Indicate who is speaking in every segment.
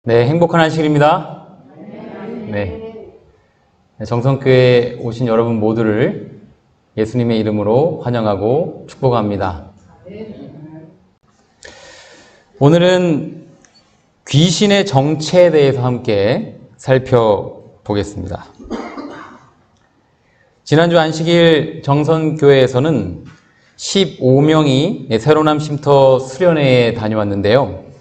Speaker 1: 네, 행복한 안식일입니다. 네. 정성교회에 오신 여러분 모두를 예수님의 이름으로 환영하고 축복합니다. 오늘은 귀신의 정체에 대해서 함께 살펴보겠습니다. 지난주 안식일 정선교회에서는 15명이 새로남 쉼터 수련회에 다녀왔는데요.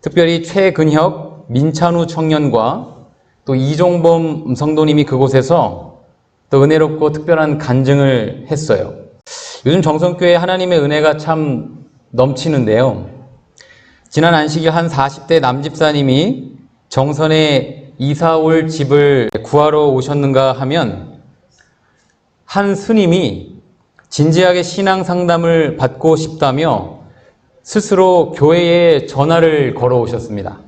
Speaker 1: 특별히 최근혁, 민찬우 청년과 또 이종범 성도님이 그곳에서 또 은혜롭고 특별한 간증을 했어요. 요즘 정성교회 하나님의 은혜가 참 넘치는데요. 지난 안식일 한 40대 남집사님이 정선에 이사올 집을 구하러 오셨는가 하면 한 스님이 진지하게 신앙 상담을 받고 싶다며 스스로 교회에 전화를 걸어오셨습니다.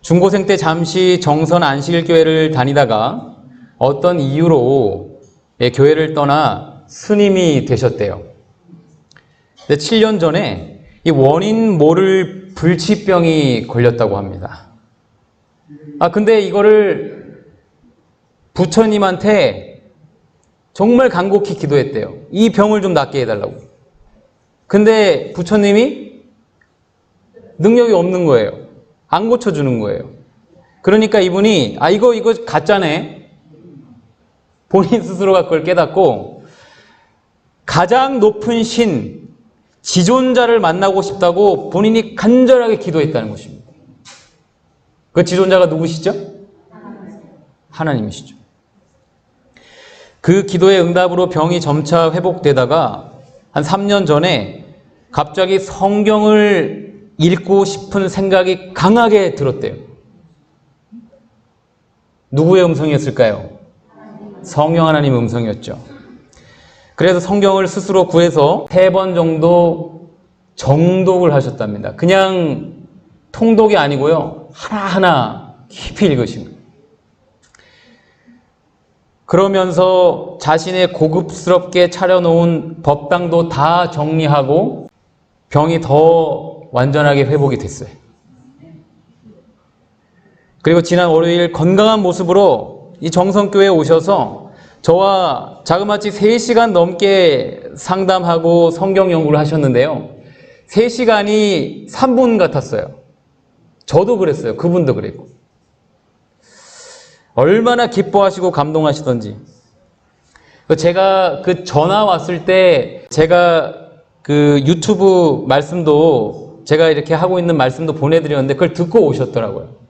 Speaker 1: 중고생 때 잠시 정선 안식일교회를 다니다가 어떤 이유로 교회를 떠나 스님이 되셨대요. 근데 7년 전에 이 원인 모를 불치병이 걸렸다고 합니다. 근데 이거를 부처님한테 정말 간곡히 기도했대요. 이 병을 좀 낫게 해달라고. 근데 부처님이 능력이 없는 거예요. 안 고쳐주는 거예요. 그러니까 이분이 이거 가짜네. 본인 스스로가 그걸 깨닫고 가장 높은 신, 지존자를 만나고 싶다고 본인이 간절하게 기도했다는 것입니다. 그 지존자가 누구시죠? 하나님이시죠. 그 기도의 응답으로 병이 점차 회복되다가 한 3년 전에 갑자기 성경을 읽고 싶은 생각이 강하게 들었대요. 누구의 음성이었을까요? 성령 하나님의 음성이었죠. 그래서 성경을 스스로 구해서 3번 정도 정독을 하셨답니다. 그냥 통독이 아니고요. 하나하나 깊이 읽으신 거예요. 그러면서 자신의 고급스럽게 차려놓은 법당도 다 정리하고 병이 더 완전하게 회복이 됐어요. 그리고 지난 월요일 건강한 모습으로 이 정성교회에 오셔서 저와 자그마치 3시간 넘게 상담하고 성경 연구를 하셨는데요. 3시간이 3분 같았어요. 저도 그랬어요. 그분도 그랬고. 얼마나 기뻐하시고 감동하시던지. 제가 그 전화 왔을 때 제가 그 유튜브 말씀도 제가 이렇게 하고 있는 말씀도 보내드렸는데 그걸 듣고 오셨더라고요.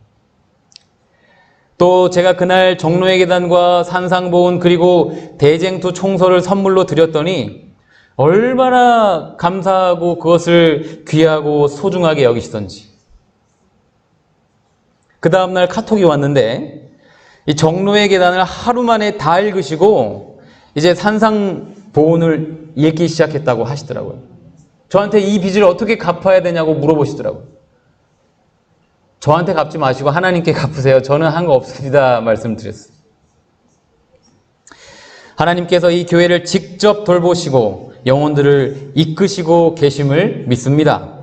Speaker 1: 또 제가 그날 정로의 계단과 산상보훈 그리고 대쟁투 총서를 선물로 드렸더니 얼마나 감사하고 그것을 귀하고 소중하게 여기시던지. 그 다음날 카톡이 왔는데 이 정로의 계단을 하루 만에 다 읽으시고 이제 산상보훈을 읽기 시작했다고 하시더라고요. 저한테 이 빚을 어떻게 갚아야 되냐고 물어보시더라고요. 저한테 갚지 마시고 하나님께 갚으세요. 저는 한 거 없습니다. 말씀드렸어요. 하나님께서 이 교회를 직접 돌보시고 영혼들을 이끄시고 계심을 믿습니다.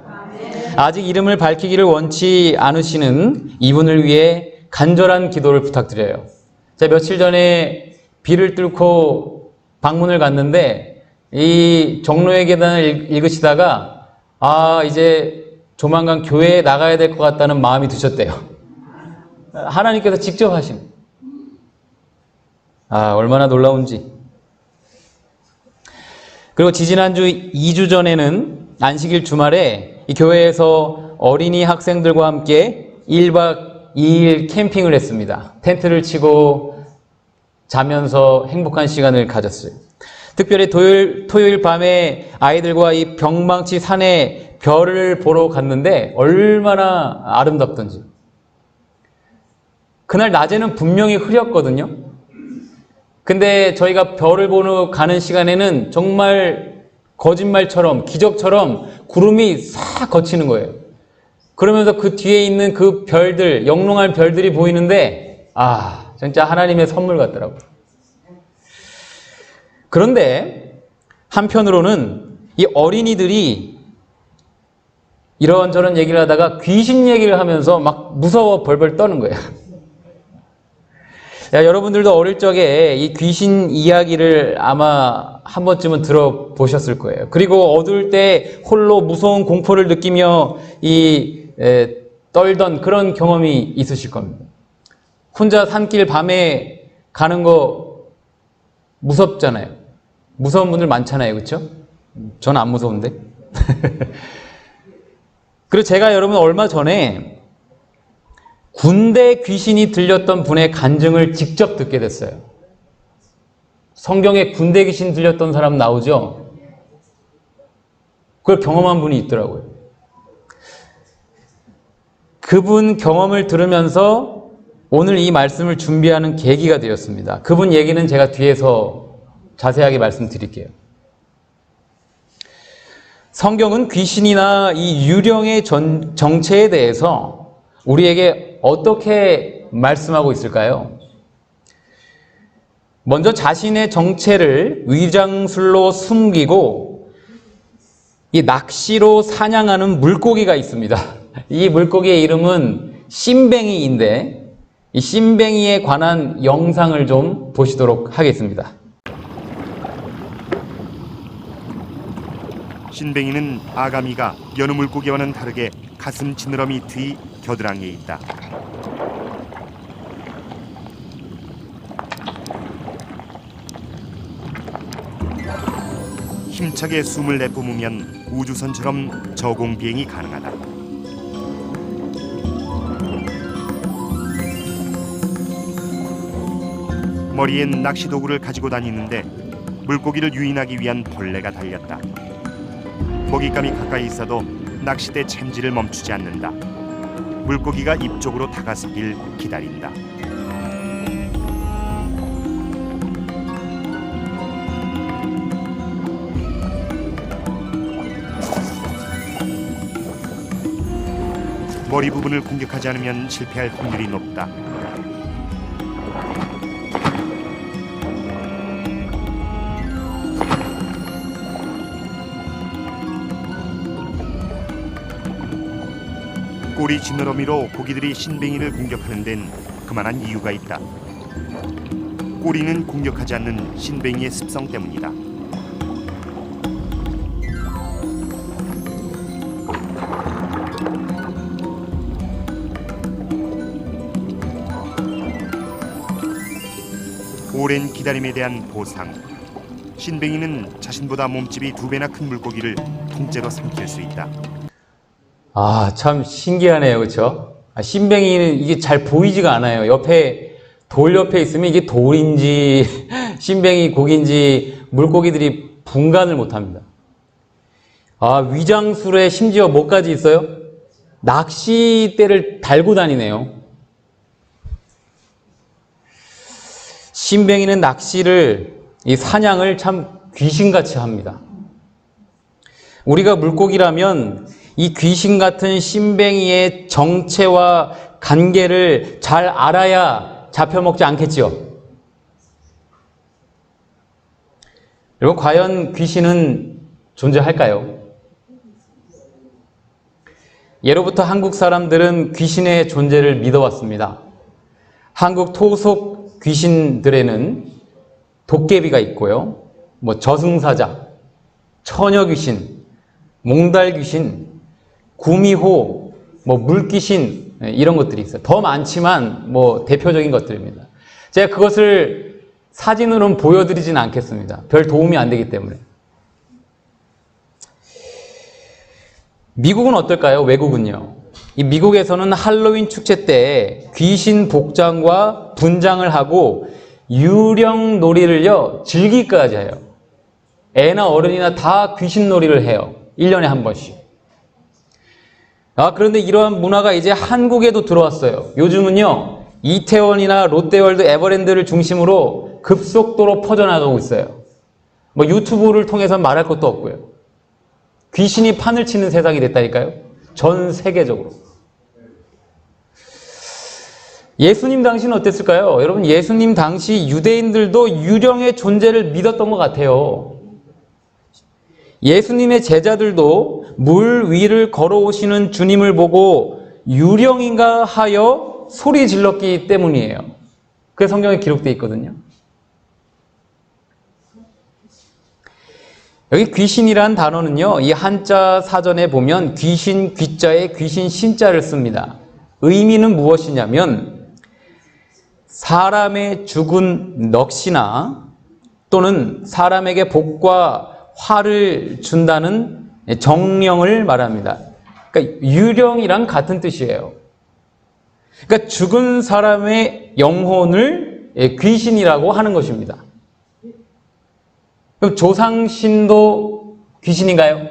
Speaker 1: 아직 이름을 밝히기를 원치 않으시는 이분을 위해 간절한 기도를 부탁드려요. 제가 며칠 전에 비를 뚫고 방문을 갔는데 이 정로의 계단을 읽으시다가 이제 조만간 교회에 나가야 될 것 같다는 마음이 드셨대요. 하나님께서 직접 하신. 얼마나 놀라운지. 그리고 지지난주 2주 전에는 안식일 주말에 이 교회에서 어린이 학생들과 함께 1박 2일 캠핑을 했습니다. 텐트를 치고 자면서 행복한 시간을 가졌어요. 특별히 토요일 밤에 아이들과 이 병망치 산에 별을 보러 갔는데 얼마나 아름답던지. 그날 낮에는 분명히 흐렸거든요. 근데 저희가 별을 보러 가는 시간에는 정말 거짓말처럼 기적처럼 구름이 싹 걷히는 거예요. 그러면서 그 뒤에 있는 그 별들, 영롱한 별들이 보이는데 진짜 하나님의 선물 같더라고요. 그런데 한편으로는 이 어린이들이 이런저런 얘기를 하다가 귀신 얘기를 하면서 막 무서워 벌벌 떠는 거예요. 야, 여러분들도 어릴 적에 이 귀신 이야기를 아마 한 번쯤은 들어보셨을 거예요. 그리고 어두울 때 홀로 무서운 공포를 느끼며 떨던 그런 경험이 있으실 겁니다. 혼자 산길 밤에 가는 거 무섭잖아요. 무서운 분들 많잖아요. 그렇죠? 저는 안 무서운데. 그리고 제가 여러분 얼마 전에 군대 귀신이 들렸던 분의 간증을 직접 듣게 됐어요. 성경에 군대 귀신 들렸던 사람 나오죠? 그걸 경험한 분이 있더라고요. 그분 경험을 들으면서 오늘 이 말씀을 준비하는 계기가 되었습니다. 그분 얘기는 제가 뒤에서 자세하게 말씀드릴게요. 성경은 귀신이나 이 유령의 정체에 대해서 우리에게 어떻게 말씀하고 있을까요? 먼저 자신의 정체를 위장술로 숨기고 이 낚시로 사냥하는 물고기가 있습니다. 이 물고기의 이름은 신뱅이인데 이 신뱅이에 관한 영상을 좀 보시도록 하겠습니다.
Speaker 2: 신뱅이는 아가미가 여느 물고기와는 다르게 가슴 지느러미 뒤 겨드랑이에 있다. 힘차게 숨을 내뿜으면 우주선처럼 저공 비행이 가능하다. 머리엔 낚시 도구를 가지고 다니는데 물고기를 유인하기 위한 벌레가 달렸다. 먹잇감이 가까이 있어도 낚싯대 챔질을 멈추지 않는다. 물고기가 입 쪽으로 다가서길 기다린다. 머리 부분을 공격하지 않으면 실패할 확률이 높다. 꼬리 지느러미로 고기들이 신뱅이를 공격하는 데는 그만한 이유가 있다. 꼬리는 공격하지 않는 신뱅이의 습성 때문이다. 오랜 기다림에 대한 보상. 신뱅이는 자신보다 몸집이 2배나 큰 물고기를 통째로 삼킬 수 있다.
Speaker 1: 아, 참 신기하네요. 그렇죠? 신뱅이는 이게 잘 보이지가 않아요. 돌 옆에 있으면 이게 돌인지 신뱅이 고기인지 물고기들이 분간을 못합니다. 아, 위장술에 심지어 뭐까지 있어요? 낚싯대를 달고 다니네요. 신뱅이는 이 사냥을 참 귀신같이 합니다. 우리가 물고기라면 이 귀신 같은 신뱅이의 정체와 관계를 잘 알아야 잡혀먹지 않겠지요. 여러분, 과연 귀신은 존재할까요? 예로부터 한국 사람들은 귀신의 존재를 믿어왔습니다. 한국 토속 귀신들에는 도깨비가 있고요. 저승사자, 처녀귀신, 몽달귀신, 구미호, 물귀신 이런 것들이 있어요. 더 많지만 대표적인 것들입니다. 제가 그것을 사진으로는 보여드리진 않겠습니다. 별 도움이 안 되기 때문에. 미국은 어떨까요? 외국은요. 이 미국에서는 할로윈 축제 때 귀신 복장과 분장을 하고 유령 놀이를요 즐기기까지 해요. 애나 어른이나 다 귀신 놀이를 해요. 1년에 한 번씩. 그런데 이러한 문화가 이제 한국에도 들어왔어요. 요즘은요 이태원이나 롯데월드, 에버랜드를 중심으로 급속도로 퍼져나가고 있어요. 유튜브를 통해서 말할 것도 없고요. 귀신이 판을 치는 세상이 됐다니까요. 전 세계적으로. 예수님 당시는 어땠을까요? 여러분, 예수님 당시 유대인들도 유령의 존재를 믿었던 것 같아요. 예수님의 제자들도 물 위를 걸어오시는 주님을 보고 유령인가 하여 소리 질렀기 때문이에요. 그게 성경에 기록되어 있거든요. 여기 귀신이란 단어는요, 이 한자 사전에 보면 귀신 귀자에 귀신 신자를 씁니다. 의미는 무엇이냐면 사람의 죽은 넋이나 또는 사람에게 복과 화를 준다는 정령을 말합니다. 그러니까 유령이랑 같은 뜻이에요. 그러니까 죽은 사람의 영혼을 귀신이라고 하는 것입니다. 그럼 조상신도 귀신인가요?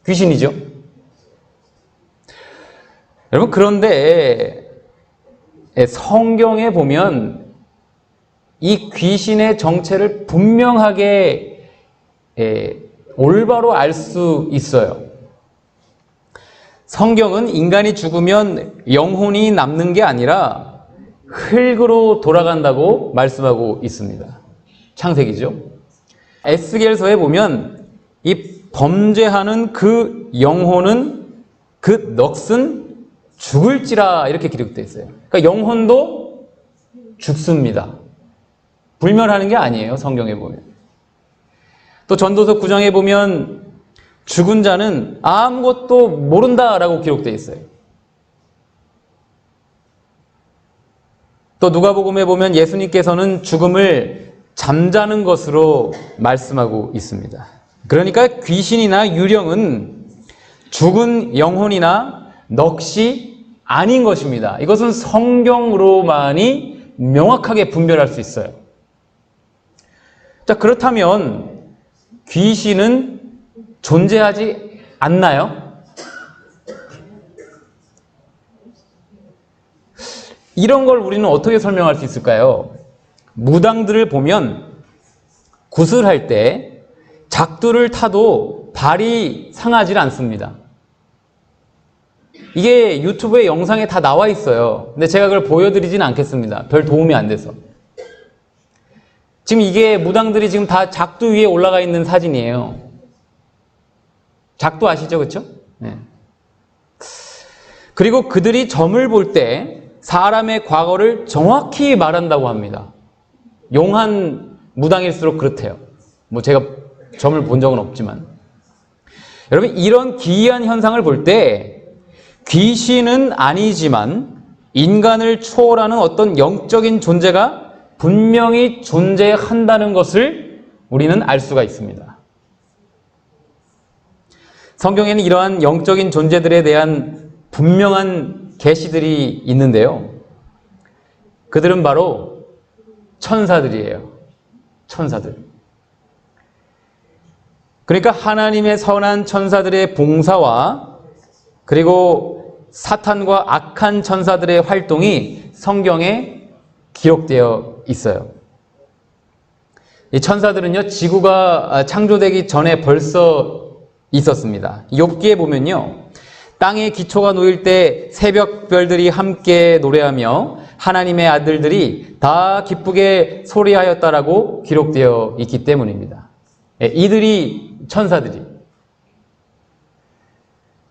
Speaker 1: 귀신이죠. 여러분, 그런데 성경에 보면 이 귀신의 정체를 분명하게 올바로 알 수 있어요. 성경은 인간이 죽으면 영혼이 남는 게 아니라 흙으로 돌아간다고 말씀하고 있습니다. 창세기죠. 에스겔서에 보면 이 범죄하는 그 영혼은 그 넋은 죽을지라 이렇게 기록되어 있어요. 그러니까 영혼도 죽습니다. 불멸하는 게 아니에요. 성경에 보면. 또 전도서 9장에 보면 죽은 자는 아무것도 모른다라고 기록되어 있어요. 또 누가복음에 보면 예수님께서는 죽음을 잠자는 것으로 말씀하고 있습니다. 그러니까 귀신이나 유령은 죽은 영혼이나 넋이 아닌 것입니다. 이것은 성경으로만이 명확하게 분별할 수 있어요. 자, 그렇다면 귀신은 존재하지 않나요? 이런 걸 우리는 어떻게 설명할 수 있을까요? 무당들을 보면 구슬할 때 작두를 타도 발이 상하지 않습니다. 이게 유튜브에 영상에 다 나와 있어요. 근데 제가 그걸 보여드리진 않겠습니다. 별 도움이 안 돼서. 지금 이게 무당들이 지금 다 작두 위에 올라가 있는 사진이에요. 작두 아시죠? 그렇죠? 네. 그리고 그들이 점을 볼 때 사람의 과거를 정확히 말한다고 합니다. 용한 무당일수록 그렇대요. 뭐 제가 점을 본 적은 없지만. 여러분, 이런 기이한 현상을 볼 때 귀신은 아니지만 인간을 초월하는 어떤 영적인 존재가 분명히 존재한다는 것을 우리는 알 수가 있습니다. 성경에는 이러한 영적인 존재들에 대한 분명한 계시들이 있는데요. 그들은 바로 천사들이에요. 천사들. 그러니까 하나님의 선한 천사들의 봉사와 그리고 사탄과 악한 천사들의 활동이 성경에 기록되어 있어요. 이 천사들은요, 지구가 창조되기 전에 벌써 있었습니다. 욥기에 보면요, 땅에 기초가 놓일 때 새벽 별들이 함께 노래하며 하나님의 아들들이 다 기쁘게 소리하였다라고 기록되어 있기 때문입니다. 이들이 천사들이.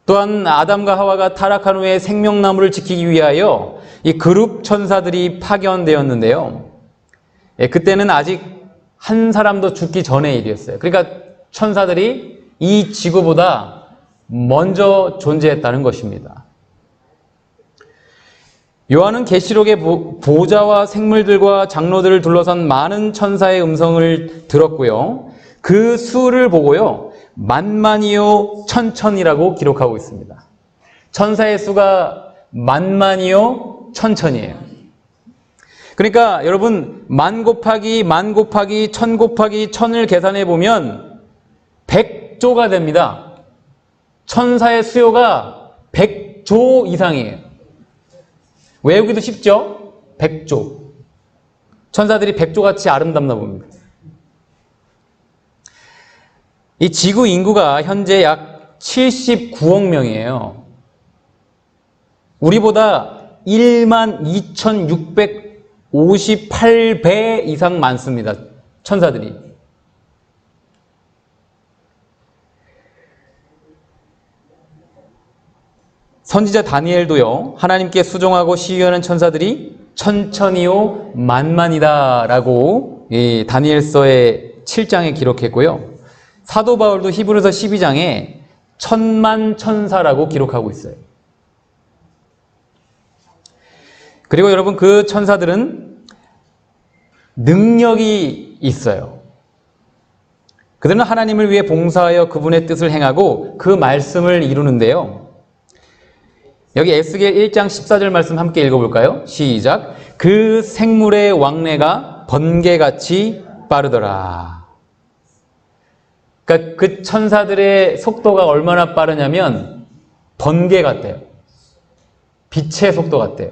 Speaker 1: 또한 아담과 하와가 타락한 후에 생명나무를 지키기 위하여 이 그룹 천사들이 파견되었는데요. 그때는 아직 한 사람도 죽기 전의 일이었어요. 그러니까 천사들이 이 지구보다 먼저 존재했다는 것입니다. 요한은 계시록의 보좌와 생물들과 장로들을 둘러싼 많은 천사의 음성을 들었고요. 그 수를 보고요, 만만이요 천천이라고 기록하고 있습니다. 천사의 수가 만만이요 천천이에요. 그러니까 여러분, 만 곱하기 천 곱하기 천을 계산해 보면 100조가 됩니다. 천사의 수요가 100조 이상이에요. 외우기도 쉽죠? 100조. 천사들이 100조같이 아름답나 봅니다. 이 지구 인구가 현재 약 79억 명이에요. 우리보다 12,658배 이상 많습니다. 천사들이. 선지자 다니엘도요, 하나님께 수종하고 시위하는 천사들이 천천히요 만만이다 라고 다니엘서의 7장에 기록했고요. 사도 바울도 히브리서 12장에 천만 천사라고 기록하고 있어요. 그리고 여러분, 그 천사들은 능력이 있어요. 그들은 하나님을 위해 봉사하여 그분의 뜻을 행하고 그 말씀을 이루는데요. 여기 에스겔 1장 14절 말씀 함께 읽어볼까요? 시작. 그 생물의 왕래가 번개같이 빠르더라. 그러니까 그 천사들의 속도가 얼마나 빠르냐면 번개 같대요. 빛의 속도 같대요.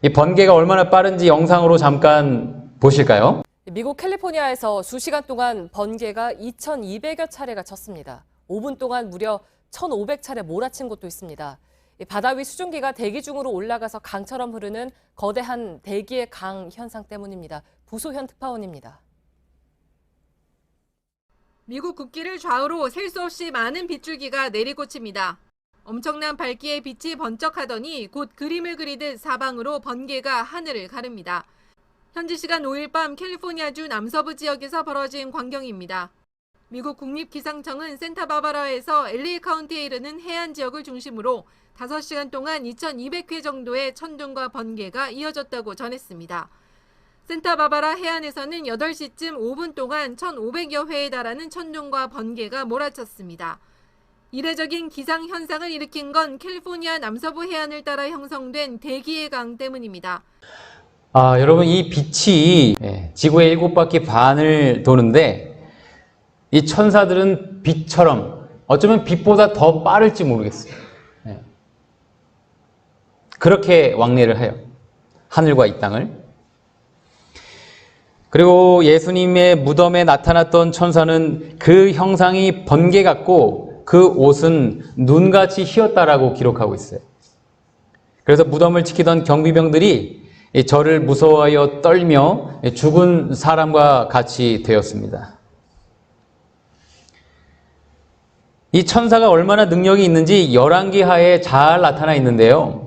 Speaker 1: 이 번개가 얼마나 빠른지 영상으로 잠깐 보실까요?
Speaker 3: 미국 캘리포니아에서 수시간 동안 번개가 2,200여 차례가 쳤습니다. 5분 동안 무려 1,500차례 몰아친 곳도 있습니다. 바다 위 수증기가 대기 중으로 올라가서 강처럼 흐르는 거대한 대기의 강 현상 때문입니다. 부소현 특파원입니다.
Speaker 4: 미국 국기를 좌우로 셀 수 없이 많은 빗줄기가 내리꽂힙니다. 엄청난 밝기의 빛이 번쩍하더니 곧 그림을 그리듯 사방으로 번개가 하늘을 가릅니다. 현지 시간 5일 밤 캘리포니아주 남서부 지역에서 벌어진 광경입니다. 미국 국립기상청은 산타바바라에서 LA 카운티에 이르는 해안 지역을 중심으로 5시간 동안 2,200회 정도의 천둥과 번개가 이어졌다고 전했습니다. 산타바바라 해안에서는 8시쯤 5분 동안 1,500여 회에 달하는 천둥과 번개가 몰아쳤습니다. 이례적인 기상현상을 일으킨 건 캘리포니아 남서부 해안을 따라 형성된 대기의 강 때문입니다.
Speaker 1: 여러분, 이 빛이 지구의 7바퀴 반을 도는데 이 천사들은 빛처럼, 어쩌면 빛보다 더 빠를지 모르겠어요. 그렇게 왕래를 해요. 하늘과 이 땅을. 그리고 예수님의 무덤에 나타났던 천사는 그 형상이 번개 같고 그 옷은 눈같이 희었다라고 기록하고 있어요. 그래서 무덤을 지키던 경비병들이 저를 무서워하여 떨며 죽은 사람과 같이 되었습니다. 이 천사가 얼마나 능력이 있는지 열왕기하에 잘 나타나 있는데요.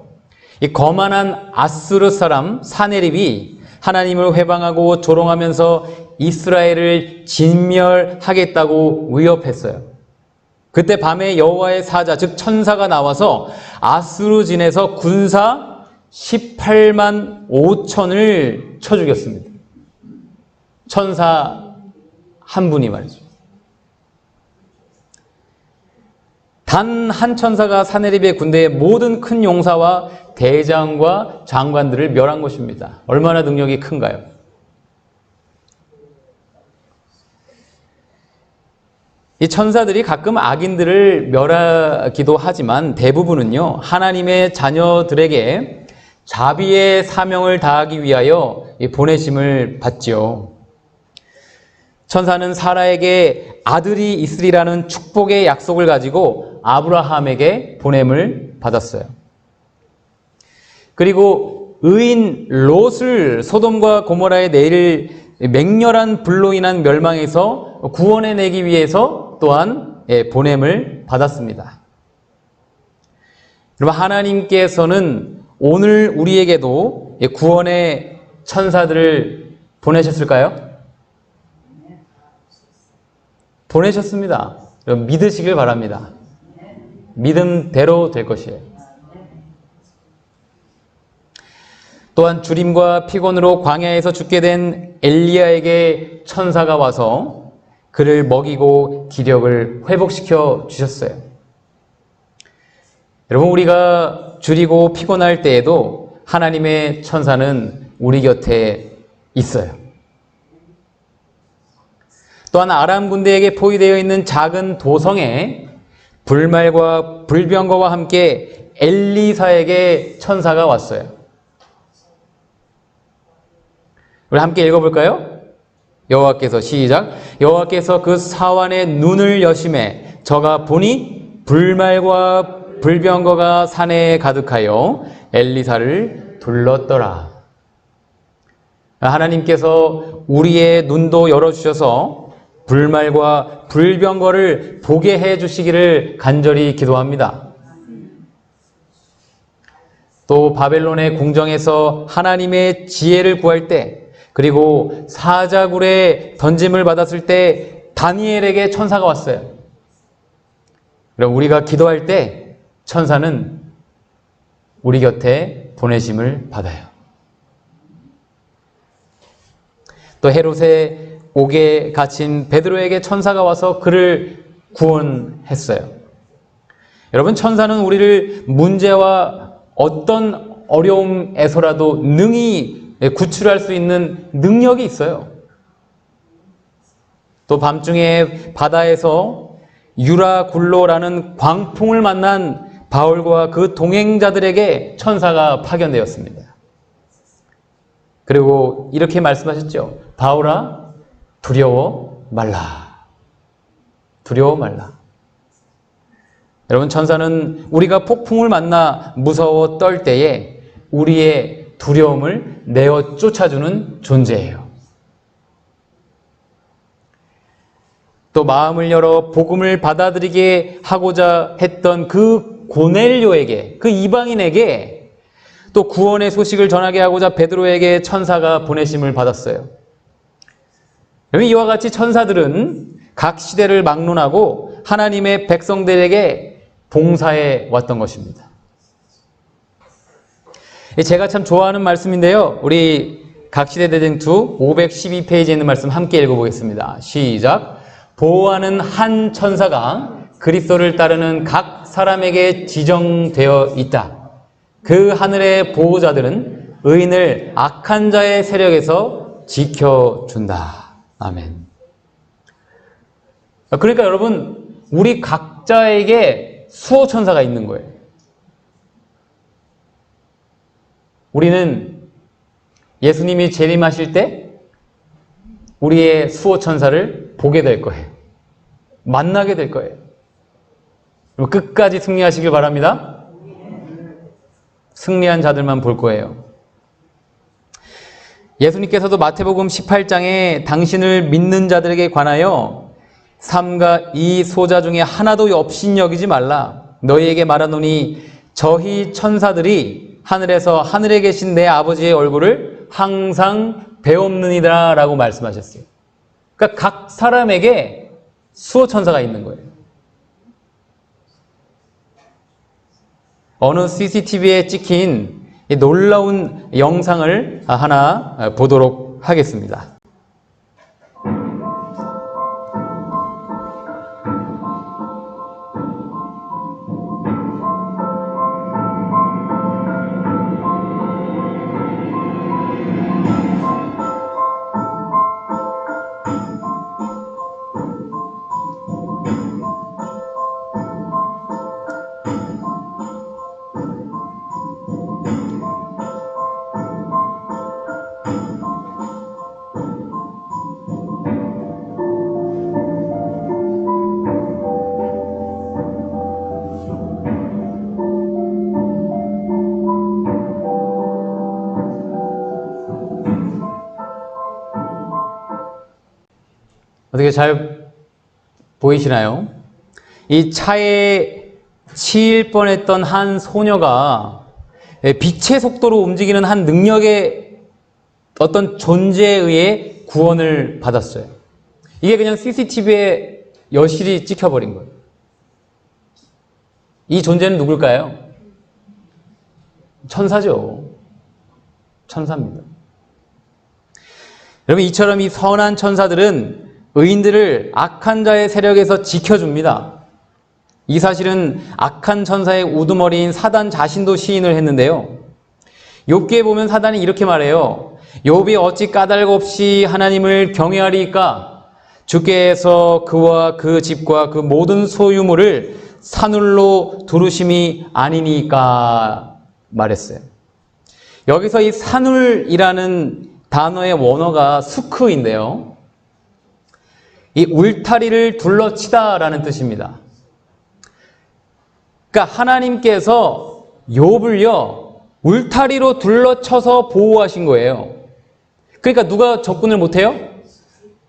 Speaker 1: 이 거만한 아수르 사람 사네립이 하나님을 회방하고 조롱하면서 이스라엘을 진멸하겠다고 위협했어요. 그때 밤에 여호와의 사자, 즉 천사가 나와서 아수르진에서 군사 18만 5천을 쳐 죽였습니다. 천사 한 분이 말이죠. 단 한 천사가 사네립의 군대의 모든 큰 용사와 대장과 장관들을 멸한 것입니다. 얼마나 능력이 큰가요? 이 천사들이 가끔 악인들을 멸하기도 하지만 대부분은요, 하나님의 자녀들에게 자비의 사명을 다하기 위하여 보내심을 받지요. 천사는 사라에게 아들이 있으리라는 축복의 약속을 가지고 아브라함에게 보냄을 받았어요. 그리고 의인 롯을 소돔과 고모라에 내릴 맹렬한 불로 인한 멸망에서 구원해내기 위해서 또한 보냄을 받았습니다. 여러분, 하나님께서는 오늘 우리에게도 구원의 천사들을 보내셨을까요? 보내셨습니다. 여러분, 믿으시길 바랍니다. 믿음대로 될 것이에요. 또한 주림과 피곤으로 광야에서 죽게 된 엘리야에게 천사가 와서 그를 먹이고 기력을 회복시켜 주셨어요. 여러분, 우리가 줄이고 피곤할 때에도 하나님의 천사는 우리 곁에 있어요. 또한 아람 군대에게 포위되어 있는 작은 도성에 불말과 불병거와 함께 엘리사에게 천사가 왔어요. 우리 함께 읽어볼까요? 여호와께서 시작. 여호와께서 그 사환의 눈을 여심해 저가 보니 불말과 불병거가 산에 가득하여 엘리사를 둘렀더라. 하나님께서 우리의 눈도 열어주셔서 불말과 불병거를 보게 해주시기를 간절히 기도합니다. 또 바벨론의 궁정에서 하나님의 지혜를 구할 때, 그리고 사자굴에 던짐을 받았을 때 다니엘에게 천사가 왔어요. 그럼 우리가 기도할 때 천사는 우리 곁에 보내심을 받아요. 또 헤롯의 옥에 갇힌 베드로에게 천사가 와서 그를 구원했어요. 여러분, 천사는 우리를 문제와 어떤 어려움에서라도 능히 구출할 수 있는 능력이 있어요. 또 밤중에 바다에서 유라굴로라는 광풍을 만난 바울과 그 동행자들에게 천사가 파견되었습니다. 그리고 이렇게 말씀하셨죠. 바울아, 두려워 말라. 두려워 말라. 여러분, 천사는 우리가 폭풍을 만나 무서워 떨 때에 우리의 두려움을 내어 쫓아주는 존재예요. 또 마음을 열어 복음을 받아들이게 하고자 했던 그 고넬료에게, 그 이방인에게 또 구원의 소식을 전하게 하고자 베드로에게 천사가 보내심을 받았어요. 이와 같이 천사들은 각 시대를 막론하고 하나님의 백성들에게 봉사해 왔던 것입니다. 제가 참 좋아하는 말씀인데요. 우리 각시대대쟁투 512페이지에 있는 말씀 함께 읽어보겠습니다. 시작. 보호하는 한 천사가 그리스도를 따르는 각 사람에게 지정되어 있다. 그 하늘의 보호자들은 의인을 악한 자의 세력에서 지켜준다. 아멘. 그러니까 여러분, 우리 각자에게 수호천사가 있는 거예요. 우리는 예수님이 재림하실 때 우리의 수호천사를 보게 될 거예요. 만나게 될 거예요. 끝까지 승리하시길 바랍니다. 승리한 자들만 볼 거예요. 예수님께서도 마태복음 18장에 당신을 믿는 자들에게 관하여 삼가 이 소자 중에 하나도 업신여기지 말라. 너희에게 말하노니 저희 천사들이 하늘에서 하늘에 계신 내 아버지의 얼굴을 항상 배옵느니라 라고 말씀하셨어요. 그러니까 각 사람에게 수호천사가 있는 거예요. 어느 CCTV에 찍힌 이 놀라운 영상을 하나 보도록 하겠습니다. 어떻게 잘 보이시나요? 이 차에 치일 뻔했던 한 소녀가 빛의 속도로 움직이는 한 능력의 어떤 존재에 의해 구원을 받았어요. 이게 그냥 CCTV에 여실히 찍혀버린 거예요. 이 존재는 누굴까요? 천사죠. 천사입니다. 여러분, 이처럼 이 선한 천사들은 의인들을 악한 자의 세력에서 지켜줍니다. 이 사실은 악한 천사의 우두머리인 사단 자신도 시인을 했는데요. 욥기에 보면 사단이 이렇게 말해요. 욥이 어찌 까닭 없이 하나님을 경외하리이까? 주께서 그와 그 집과 그 모든 소유물을 산울로 두르심이 아니니까 말했어요. 여기서 이 산울이라는 단어의 원어가 수크인데요. 이 울타리를 둘러치다라는 뜻입니다. 그러니까 하나님께서 욥을요 울타리로 둘러쳐서 보호하신 거예요. 그러니까 누가 접근을 못해요?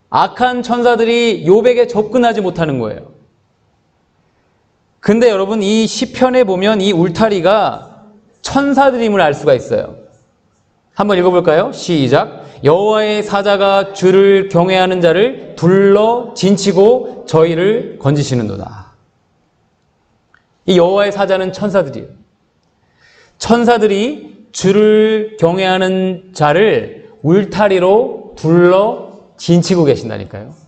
Speaker 1: 악한 천사들이 욥에게 접근하지 못하는 거예요. 근데 여러분, 이 시편에 보면 이 울타리가 천사들임을 알 수가 있어요. 한번 읽어볼까요? 시작. 여호와의 사자가 주를 경외하는 자를 둘러 진치고 저희를 건지시는도다. 이 여호와의 사자는 천사들이에요. 천사들이 주를 경외하는 자를 울타리로 둘러 진치고 계신다니까요.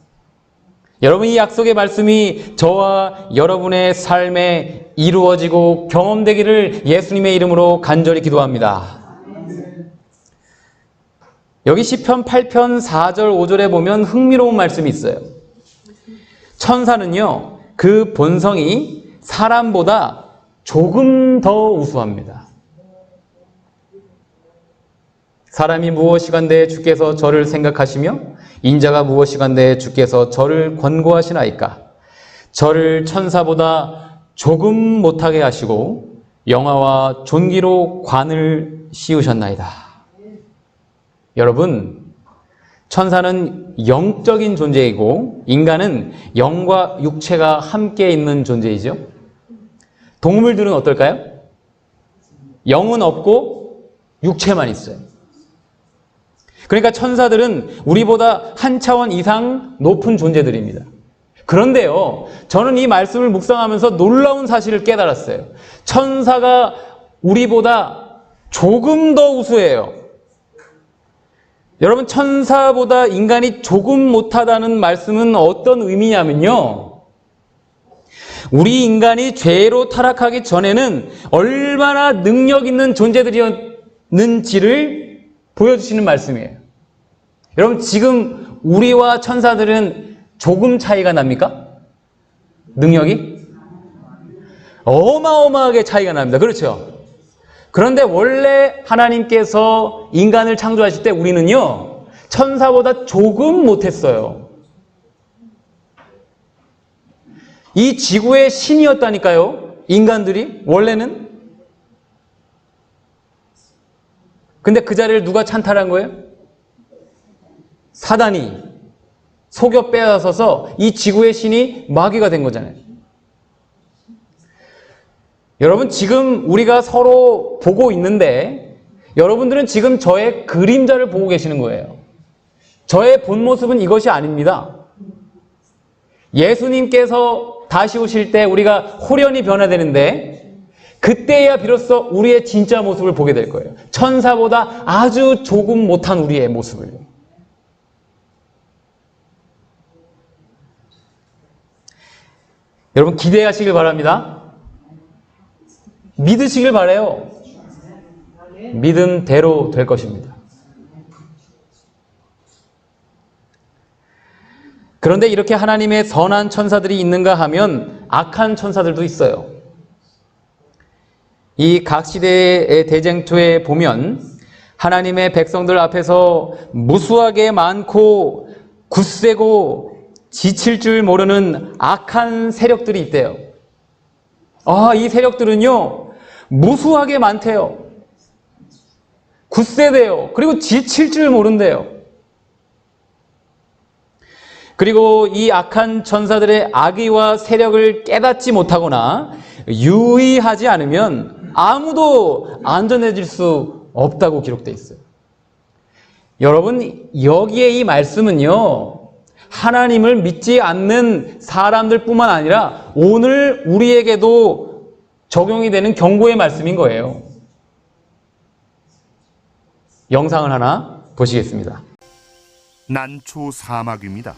Speaker 1: 여러분, 이 약속의 말씀이 저와 여러분의 삶에 이루어지고 경험되기를 예수님의 이름으로 간절히 기도합니다. 여기 시편 8편 4절 5절에 보면 흥미로운 말씀이 있어요. 천사는요, 그 본성이 사람보다 조금 더 우수합니다. 사람이 무엇이간데 주께서 저를 생각하시며 인자가 무엇이간데 주께서 저를 권고하시나이까. 저를 천사보다 조금 못하게 하시고 영화와 존귀로 관을 씌우셨나이다. 여러분, 천사는 영적인 존재이고 인간은 영과 육체가 함께 있는 존재이죠. 동물들은 어떨까요? 영은 없고 육체만 있어요. 그러니까 천사들은 우리보다 한 차원 이상 높은 존재들입니다. 그런데요, 저는 이 말씀을 묵상하면서 놀라운 사실을 깨달았어요. 천사가 우리보다 조금 더 우수해요. 여러분, 천사보다 인간이 조금 못하다는 말씀은 어떤 의미냐면요, 우리 인간이 죄로 타락하기 전에는 얼마나 능력 있는 존재들이었는지를 보여주시는 말씀이에요. 여러분, 지금 우리와 천사들은 조금 차이가 납니까? 능력이? 어마어마하게 차이가 납니다. 그렇죠? 그런데 원래 하나님께서 인간을 창조하실 때 우리는요, 천사보다 조금 못했어요. 이 지구의 신이었다니까요, 인간들이 원래는. 근데 그 자리를 누가 찬탈한 거예요? 사단이 속여 빼앗아서 이 지구의 신이 마귀가 된 거잖아요. 여러분, 지금 우리가 서로 보고 있는데 여러분들은 지금 저의 그림자를 보고 계시는 거예요. 저의 본 모습은 이것이 아닙니다. 예수님께서 다시 오실 때 우리가 홀연히 변화되는데 그때야 비로소 우리의 진짜 모습을 보게 될 거예요. 천사보다 아주 조금 못한 우리의 모습을. 여러분, 기대하시길 바랍니다. 믿으시길 바라요. 믿음대로 될 것입니다. 그런데 이렇게 하나님의 선한 천사들이 있는가 하면 악한 천사들도 있어요. 이 각 시대의 대쟁투에 보면 하나님의 백성들 앞에서 무수하게 많고 굳세고 지칠 줄 모르는 악한 세력들이 있대요. 이 세력들은요, 무수하게 많대요. 굳세대요. 그리고 지칠 줄 모른대요. 그리고 이 악한 천사들의 악의와 세력을 깨닫지 못하거나 유의하지 않으면 아무도 안전해질 수 없다고 기록되어 있어요. 여러분, 여기에 이 말씀은요, 하나님을 믿지 않는 사람들뿐만 아니라 오늘 우리에게도 적용이 되는 경고의 말씀인 거예요. 영상을 하나 보시겠습니다.
Speaker 2: 난초 사마귀입니다.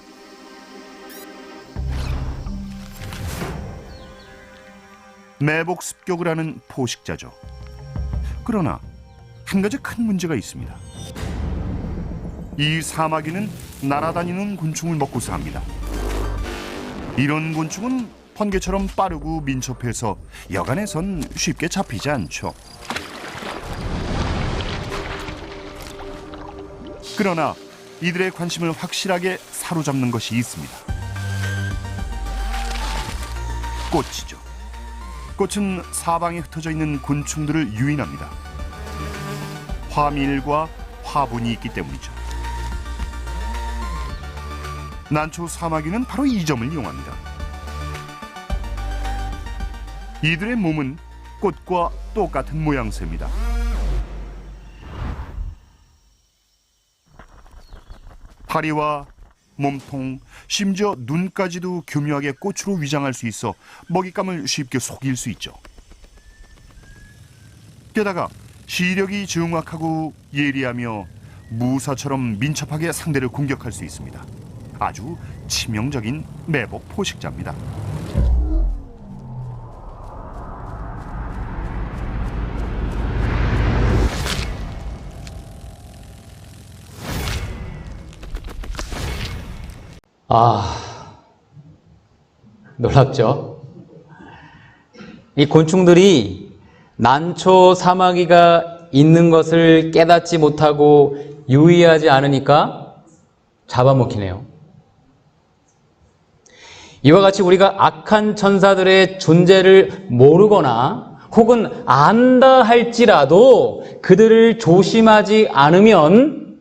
Speaker 2: 매복 습격을 하는 포식자죠. 그러나 한 가지 큰 문제가 있습니다. 이 사마귀는 날아다니는 곤충을 먹고 삽니다. 이런 곤충은 번개처럼 빠르고 민첩해서 여간에선 쉽게 잡히지 않죠. 그러나 이들의 관심을 확실하게 사로잡는 것이 있습니다. 꽃이죠. 꽃은 사방에 흩어져 있는 곤충들을 유인합니다. 화밀과 화분이 있기 때문이죠. 난초 사마귀는 바로 이 점을 이용합니다. 이들의 몸은 꽃과 똑같은 모양새입니다. 다리와 몸통, 심지어 눈까지도 교묘하게 꽃으로 위장할 수 있어 먹잇감을 쉽게 속일 수 있죠. 게다가 시력이 정확하고 예리하며 무사처럼 민첩하게 상대를 공격할 수 있습니다. 아주 치명적인 매복 포식자입니다.
Speaker 1: 놀랍죠? 이 곤충들이 난초 사마귀가 있는 것을 깨닫지 못하고 유의하지 않으니까 잡아먹히네요. 이와 같이 우리가 악한 천사들의 존재를 모르거나 혹은 안다 할지라도 그들을 조심하지 않으면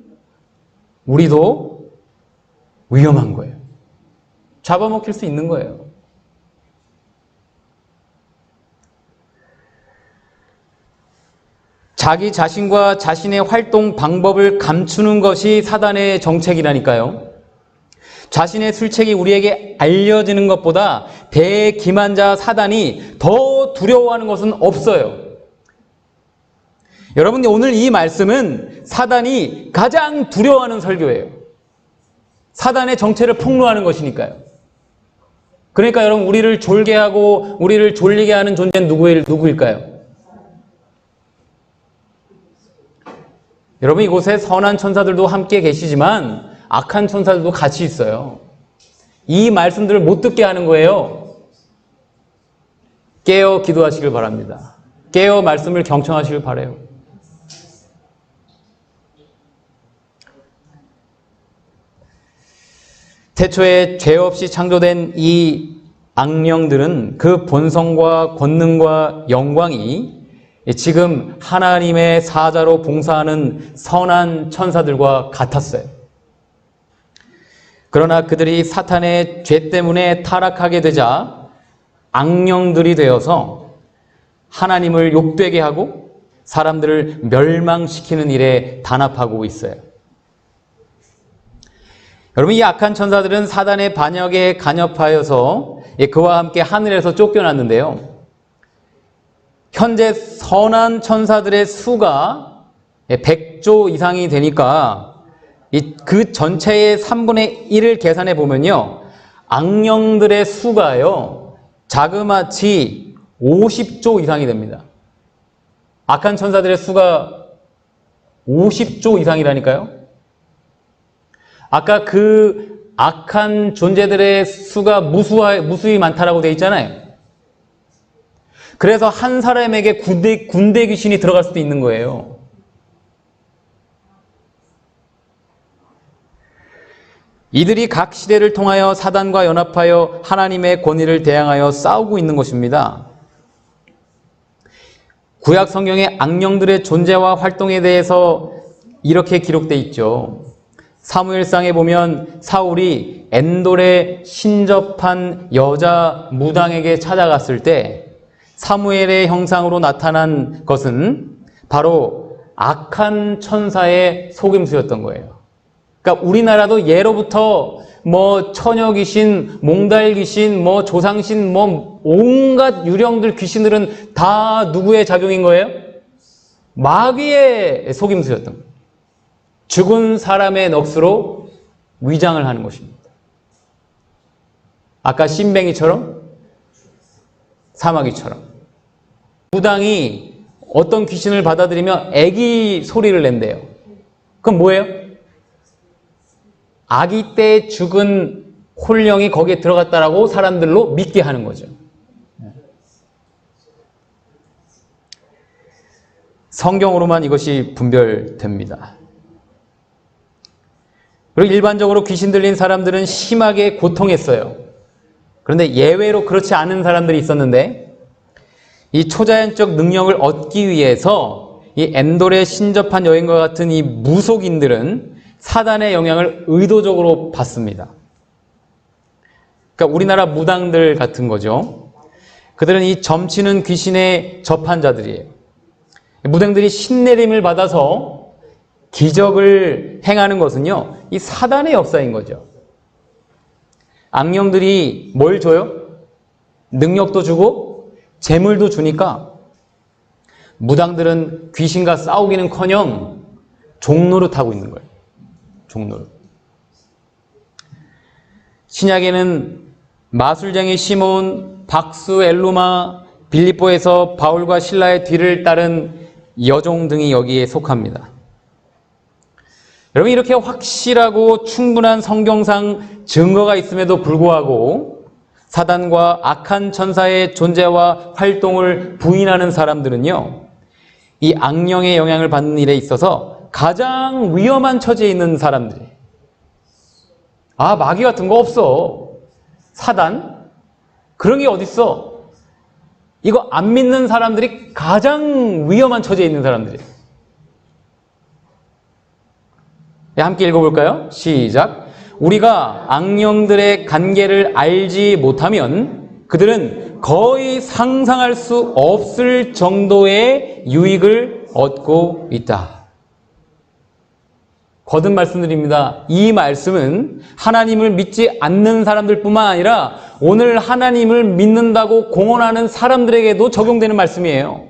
Speaker 1: 우리도 위험한 거예요. 잡아먹힐 수 있는 거예요. 자기 자신과 자신의 활동 방법을 감추는 것이 사단의 정책이라니까요. 자신의 술책이 우리에게 알려지는 것보다 대기만자 사단이 더 두려워하는 것은 없어요. 여러분, 오늘 이 말씀은 사단이 가장 두려워하는 설교예요. 사단의 정체를 폭로하는 것이니까요. 그러니까 여러분, 우리를 졸게 하고 우리를 졸리게 하는 존재는 누구일까요? 여러분, 이곳에 선한 천사들도 함께 계시지만 악한 천사들도 같이 있어요. 이 말씀들을 못 듣게 하는 거예요. 깨어 기도하시길 바랍니다. 깨어 말씀을 경청하시길 바라요. 태초에 죄 없이 창조된 이 악령들은 그 본성과 권능과 영광이 지금 하나님의 사자로 봉사하는 선한 천사들과 같았어요. 그러나 그들이 사탄의 죄 때문에 타락하게 되자 악령들이 되어서 하나님을 욕되게 하고 사람들을 멸망시키는 일에 단합하고 있어요. 여러분, 이 악한 천사들은 사단의 반역에 간섭하여서 그와 함께 하늘에서 쫓겨났는데요. 현재 선한 천사들의 수가 100조 이상이 되니까 그 전체의 3분의 1을 계산해 보면요, 악령들의 수가요 자그마치 50조 이상이 됩니다. 악한 천사들의 수가 50조 이상이라니까요. 아까 그 악한 존재들의 수가 무수히 많다라고 되어 있잖아요. 그래서 한 사람에게 군대 귀신이 들어갈 수도 있는 거예요. 이들이 각 시대를 통하여 사단과 연합하여 하나님의 권위를 대항하여 싸우고 있는 것입니다. 구약 성경의 악령들의 존재와 활동에 대해서 이렇게 기록되어 있죠. 사무엘상에 보면 사울이 엔돌에 신접한 여자 무당에게 찾아갔을 때 사무엘의 형상으로 나타난 것은 바로 악한 천사의 속임수였던 거예요. 그러니까 우리나라도 예로부터 처녀 귀신, 몽달 귀신, 조상신, 온갖 유령들 귀신들은 다 누구의 작용인 거예요? 마귀의 속임수였던 거예요. 죽은 사람의 넋으로 위장을 하는 것입니다. 아까 신뱅이처럼, 사마귀처럼. 무당이 어떤 귀신을 받아들이면 애기 소리를 낸대요. 그럼 뭐예요? 아기 때 죽은 홀령이 거기에 들어갔다라고 사람들로 믿게 하는 거죠. 성경으로만 이것이 분별됩니다. 그리고 일반적으로 귀신 들린 사람들은 심하게 고통했어요. 그런데 예외로 그렇지 않은 사람들이 있었는데 이 초자연적 능력을 얻기 위해서 이 엔돌에 신접한 여인과 같은 이 무속인들은 사단의 영향을 의도적으로 받습니다. 그러니까 우리나라 무당들 같은 거죠. 그들은 이 점치는 귀신에 접한 자들이에요. 무당들이 신내림을 받아서 기적을 행하는 것은요, 이 사단의 역사인 거죠. 악령들이 뭘 줘요? 능력도 주고 재물도 주니까 무당들은 귀신과 싸우기는커녕 종노릇하고 있는 거예요. 종노릇. 신약에는 마술쟁이 시몬, 박수, 엘루마, 빌립보에서 바울과 실라의 뒤를 따른 여종 등이 여기에 속합니다. 여러분, 이렇게 확실하고 충분한 성경상 증거가 있음에도 불구하고 사단과 악한 천사의 존재와 활동을 부인하는 사람들은요, 이 악령의 영향을 받는 일에 있어서 가장 위험한 처지에 있는 사람들이에요. 아, 마귀 같은 거 없어. 사단? 그런 게 어딨어? 이거 안 믿는 사람들이 가장 위험한 처지에 있는 사람들이에요. 네, 함께 읽어볼까요? 시작. 우리가 악령들의 관계를 알지 못하면 그들은 거의 상상할 수 없을 정도의 유익을 얻고 있다. 거듭 말씀드립니다. 이 말씀은 하나님을 믿지 않는 사람들뿐만 아니라 오늘 하나님을 믿는다고 공언하는 사람들에게도 적용되는 말씀이에요.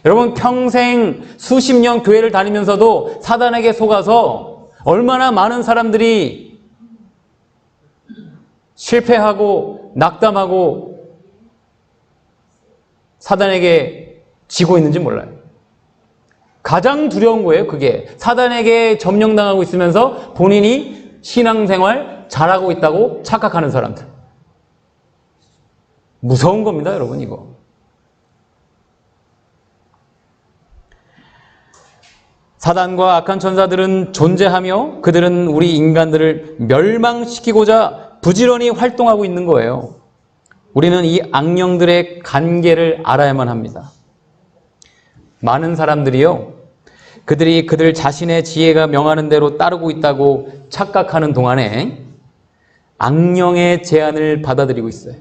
Speaker 1: 여러분, 평생 수십 년 교회를 다니면서도 사단에게 속아서 얼마나 많은 사람들이 실패하고 낙담하고 사단에게 지고 있는지 몰라요. 가장 두려운 거예요, 그게. 사단에게 점령당하고 있으면서 본인이 신앙생활 잘하고 있다고 착각하는 사람들. 무서운 겁니다, 여러분, 이거. 사단과 악한 천사들은 존재하며 그들은 우리 인간들을 멸망시키고자 부지런히 활동하고 있는 거예요. 우리는 이 악령들의 관계를 알아야만 합니다. 많은 사람들이요, 그들이 그들 자신의 지혜가 명하는 대로 따르고 있다고 착각하는 동안에 악령의 제안을 받아들이고 있어요.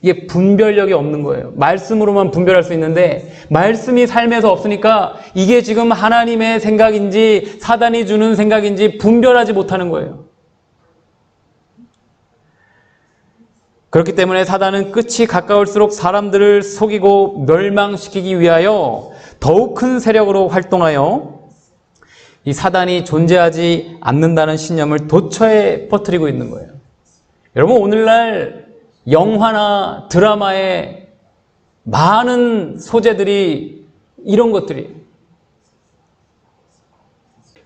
Speaker 1: 이게 분별력이 없는 거예요. 말씀으로만 분별할 수 있는데 말씀이 삶에서 없으니까 이게 지금 하나님의 생각인지 사단이 주는 생각인지 분별하지 못하는 거예요. 그렇기 때문에 사단은 끝이 가까울수록 사람들을 속이고 멸망시키기 위하여 더욱 큰 세력으로 활동하여 이 사단이 존재하지 않는다는 신념을 도처에 퍼뜨리고 있는 거예요. 여러분, 오늘날 영화나 드라마에 많은 소재들이 이런 것들이.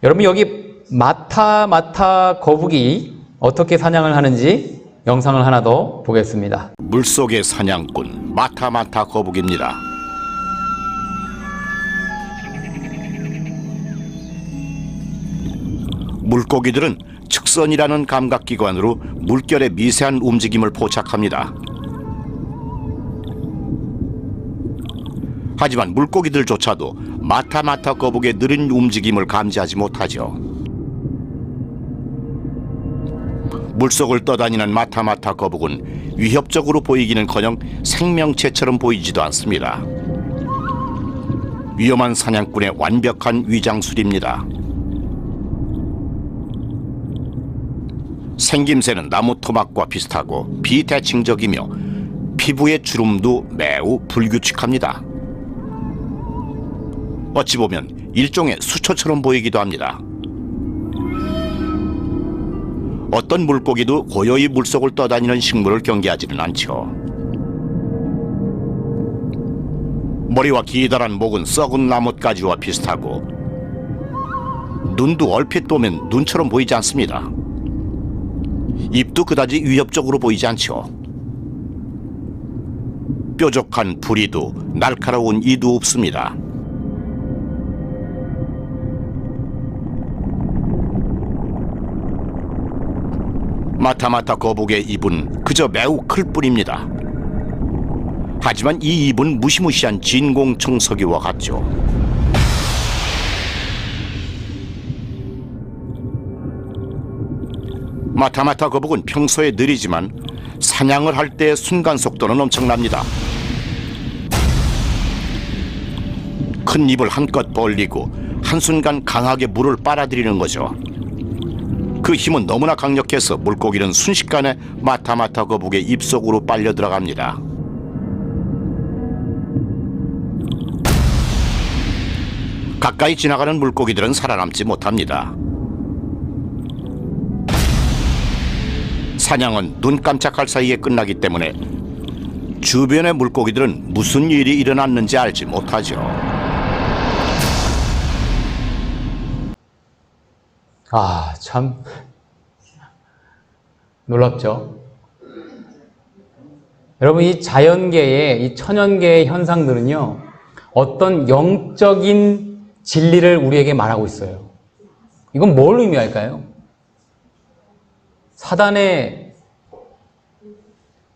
Speaker 1: 여러분, 여기 마타 거북이 어떻게 사냥을 하는지 영상을 하나 더 보겠습니다.
Speaker 5: 물속의 사냥꾼 마타 거북입니다. 물고기들은 측선이라는 감각기관으로 물결의 미세한 움직임을 포착합니다. 하지만 물고기들조차도 마타 거북의 느린 움직임을 감지하지 못하죠. 물속을 떠다니는 마타 거북은 위협적으로 보이기는커녕 생명체처럼 보이지도 않습니다. 위험한 사냥꾼의 완벽한 위장술입니다. 생김새는 나무 토막과 비슷하고 비대칭적이며 피부의 주름도 매우 불규칙합니다. 어찌 보면 일종의 수초처럼 보이기도 합니다. 어떤 물고기도 고요히 물속을 떠다니는 식물을 경계하지는 않죠. 머리와 기다란 목은 썩은 나뭇가지와 비슷하고 눈도 얼핏 보면 눈처럼 보이지 않습니다. 입도 그다지 위협적으로 보이지 않죠. 뾰족한 부리도 날카로운 이도 없습니다. 마타 거북의 입은 그저 매우 클 뿐입니다. 하지만 이 입은 무시무시한 진공 청소기와 같죠. 마타마타 거북은 평소에 느리지만 사냥을 할 때의 순간 속도는 엄청납니다. 큰 입을 한껏 벌리고 한순간 강하게 물을 빨아들이는 거죠. 그 힘은 너무나 강력해서 물고기는 순식간에 마타마타 거북의 입속으로 빨려 들어갑니다. 가까이 지나가는 물고기들은 살아남지 못합니다. 사냥은 눈 깜짝할 사이에 끝나기 때문에 주변의 물고기들은 무슨 일이 일어났는지 알지 못하죠.
Speaker 1: 아, 참 놀랍죠. 여러분, 이 자연계의, 이 천연계의 현상들은요, 어떤 영적인 진리를 우리에게 말하고 있어요. 이건 뭘 의미할까요? 사단의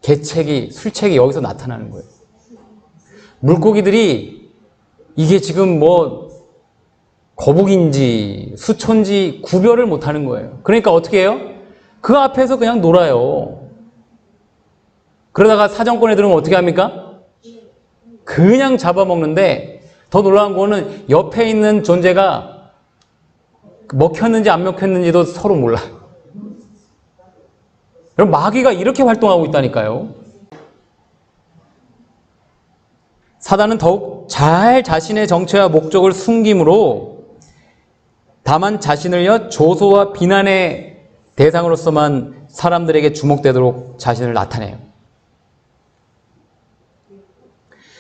Speaker 1: 계책이, 술책이 여기서 나타나는 거예요. 물고기들이 이게 지금 뭐 거북인지 수초인지 구별을 못하는 거예요. 그러니까 어떻게 해요? 그 앞에서 그냥 놀아요. 그러다가 사정권에 들으면 어떻게 합니까? 그냥 잡아먹는데, 더 놀라운 거는 옆에 있는 존재가 먹혔는지 안 먹혔는지도 서로 몰라요. 여러분, 마귀가 이렇게 활동하고 있다니까요. 사단은 더욱 잘 자신의 정체와 목적을 숨김으로 다만 자신을요, 조소와 비난의 대상으로서만 사람들에게 주목되도록 자신을 나타내요.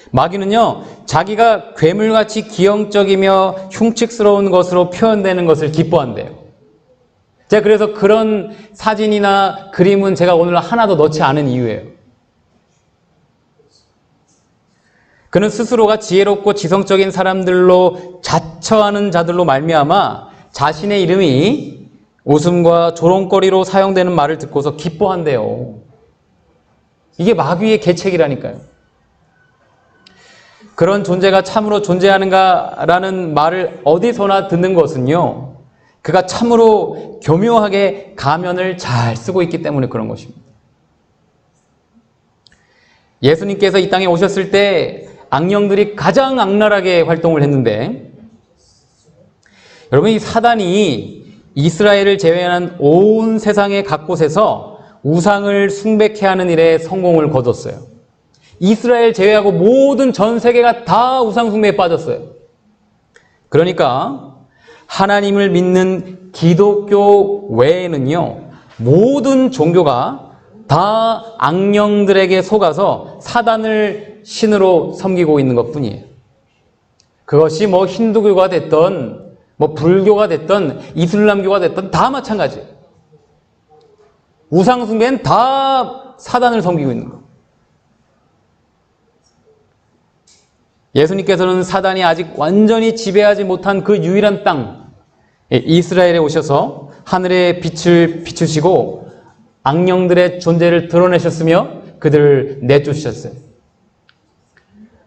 Speaker 1: 마귀는요, 자기가 괴물같이 기형적이며 흉측스러운 것으로 표현되는 것을 기뻐한대요. 제가 그래서 그런 사진이나 그림은 제가 오늘 하나도 넣지 않은 이유예요. 그는 스스로가 지혜롭고 지성적인 사람들로 자처하는 자들로 말미암아 자신의 이름이 웃음과 조롱거리로 사용되는 말을 듣고서 기뻐한대요. 이게 마귀의 계책이라니까요. 그런 존재가 참으로 존재하는가라는 말을 어디서나 듣는 것은요, 그가 참으로 교묘하게 가면을 잘 쓰고 있기 때문에 그런 것입니다. 예수님께서 이 땅에 오셨을 때 악령들이 가장 악랄하게 활동을 했는데, 여러분, 이 사단이 이스라엘을 제외한 온 세상의 각 곳에서 우상을 숭배케 하는 일에 성공을 거뒀어요. 이스라엘 제외하고 모든 전 세계가 다 우상 숭배에 빠졌어요. 그러니까 하나님을 믿는 기독교 외에는요, 모든 종교가 다 악령들에게 속아서 사단을 신으로 섬기고 있는 것뿐이에요. 그것이 뭐 힌두교가 됐던, 뭐 불교가 됐던, 이슬람교가 됐던 다 마찬가지예요. 우상 숭배는 다 사단을 섬기고 있는 거예요. 예수님께서는 사단이 아직 완전히 지배하지 못한 그 유일한 땅, 이스라엘에 오셔서 하늘의 빛을 비추시고 악령들의 존재를 드러내셨으며 그들을 내쫓으셨어요.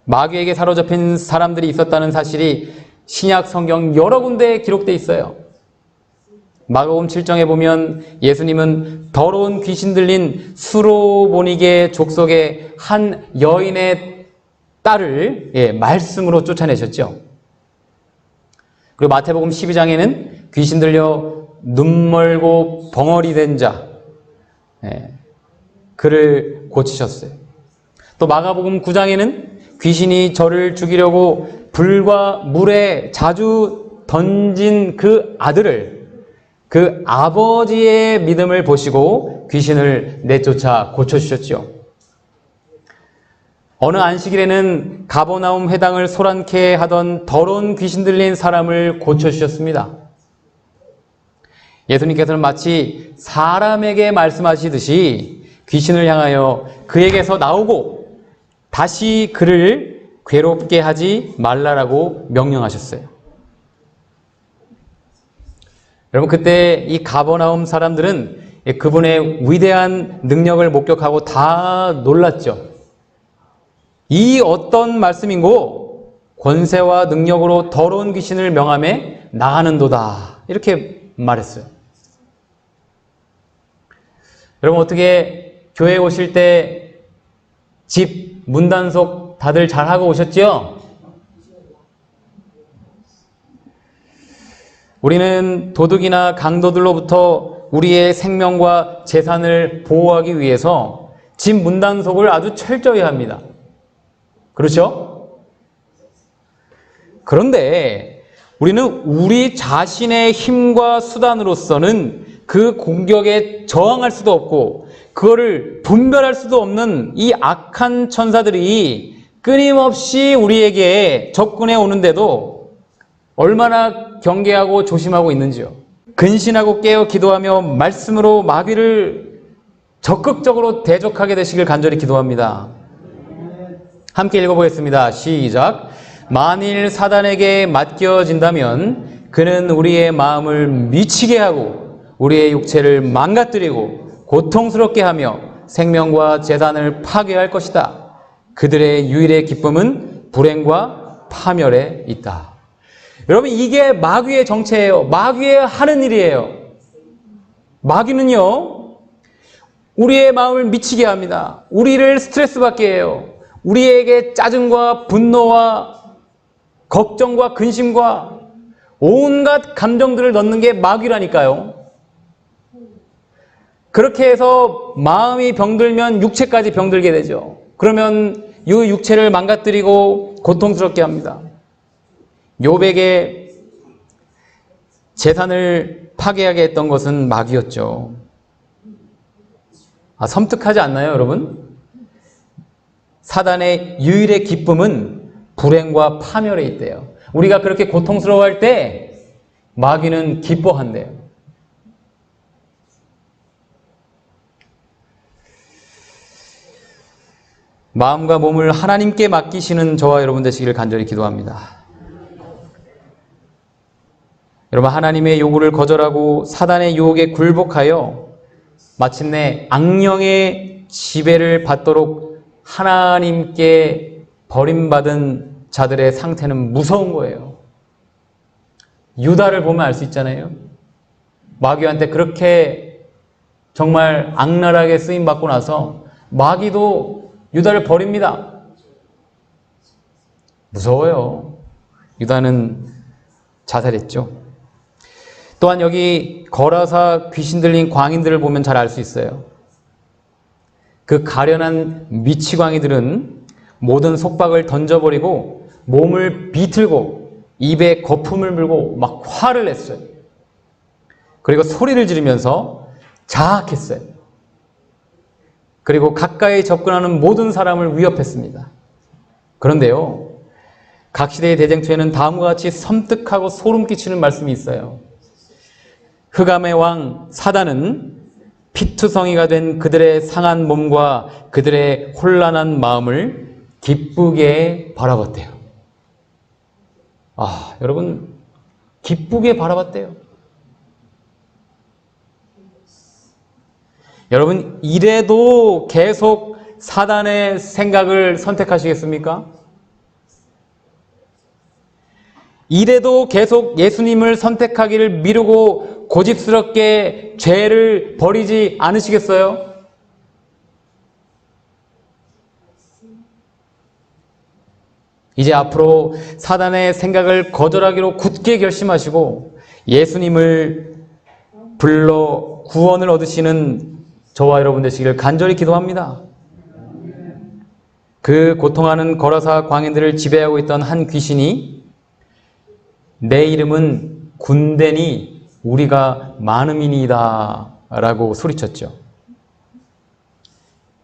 Speaker 1: 마귀에게 사로잡힌 사람들이 있었다는 사실이 신약 성경 여러 군데에 기록되어 있어요. 마가복음 7장에 보면 예수님은 더러운 귀신 들린 수로보니게 족속의 한 여인의 딸을 말씀으로 쫓아내셨죠. 그리고 마태복음 12장에는 귀신 들려 눈 멀고 벙어리 된 자, 그를 고치셨어요. 또 마가복음 9장에는 귀신이 저를 죽이려고 불과 물에 자주 던진 그 아들을, 그 아버지의 믿음을 보시고 귀신을 내쫓아 고쳐주셨죠. 어느 안식일에는 가버나움 회당을 소란케 하던 더러운 귀신 들린 사람을 고쳐주셨습니다. 예수님께서는 마치 사람에게 말씀하시듯이 귀신을 향하여 그에게서 나오고 다시 그를 괴롭게 하지 말라라고 명령하셨어요. 여러분, 그때 이 가버나움 사람들은 그분의 위대한 능력을 목격하고 다 놀랐죠. 이 어떤 말씀인고 권세와 능력으로 더러운 귀신을 명함에 나가는도다, 이렇게 말했어요. 여러분 어떻게 교회 오실 때 집 문단속 다들 잘하고 오셨죠? 우리는 도둑이나 강도들로부터 우리의 생명과 재산을 보호하기 위해서 집 문단속을 아주 철저히 합니다. 그렇죠? 그런데 우리는 우리 자신의 힘과 수단으로서는 그 공격에 저항할 수도 없고 그거를 분별할 수도 없는 이 악한 천사들이 끊임없이 우리에게 접근해 오는데도 얼마나 경계하고 조심하고 있는지요. 근신하고 깨어 기도하며 말씀으로 마귀를 적극적으로 대적하게 되시길 간절히 기도합니다. 함께 읽어보겠습니다. 시작. 만일 사단에게 맡겨진다면 그는 우리의 마음을 미치게 하고 우리의 육체를 망가뜨리고 고통스럽게 하며 생명과 재산을 파괴할 것이다. 그들의 유일의 기쁨은 불행과 파멸에 있다. 여러분 이게 마귀의 정체예요. 마귀의 하는 일이에요. 마귀는요 우리의 마음을 미치게 합니다. 우리를 스트레스 받게 해요. 우리에게 짜증과 분노와 걱정과 근심과 온갖 감정들을 넣는 게 마귀라니까요. 그렇게 해서 마음이 병들면 육체까지 병들게 되죠. 그러면 이 육체를 망가뜨리고 고통스럽게 합니다. 욥에게 재산을 파괴하게 했던 것은 마귀였죠. 섬뜩하지 않나요, 여러분? 사단의 유일의 기쁨은 불행과 파멸에 있대요. 우리가 그렇게 고통스러워할 때 마귀는 기뻐한대요. 마음과 몸을 하나님께 맡기시는 저와 여러분 되시기를 간절히 기도합니다. 여러분 하나님의 요구를 거절하고 사단의 유혹에 굴복하여 마침내 악령의 지배를 받도록 하나님께 버림받은 자들의 상태는 무서운 거예요. 유다를 보면 알 수 있잖아요. 마귀한테 그렇게 정말 악랄하게 쓰임받고 나서 마귀도 유다를 버립니다. 무서워요. 유다는 자살했죠. 또한 여기 거라사 귀신 들린 광인들을 보면 잘 알 수 있어요. 그 가련한 미치광이들은 모든 속박을 던져버리고 몸을 비틀고 입에 거품을 물고 막 화를 냈어요. 그리고 소리를 지르면서 자학했어요. 그리고 가까이 접근하는 모든 사람을 위협했습니다. 그런데요, 각 시대의 대쟁투에는 다음과 같이 섬뜩하고 소름 끼치는 말씀이 있어요. 흑암의 왕 사단은 피투성이가 된 그들의 상한 몸과 그들의 혼란한 마음을 기쁘게 바라봤대요. 여러분, 기쁘게 바라봤대요. 여러분, 이래도 계속 사단의 생각을 선택하시겠습니까? 이래도 계속 예수님을 선택하기를 미루고 고집스럽게 죄를 버리지 않으시겠어요? 이제 앞으로 사단의 생각을 거절하기로 굳게 결심하시고 예수님을 불러 구원을 얻으시는 저와 여러분 되시기를 간절히 기도합니다. 그 고통하는 거라사 광인들을 지배하고 있던 한 귀신이 내 이름은 군대니 우리가 많음이니이다 라고 소리쳤죠.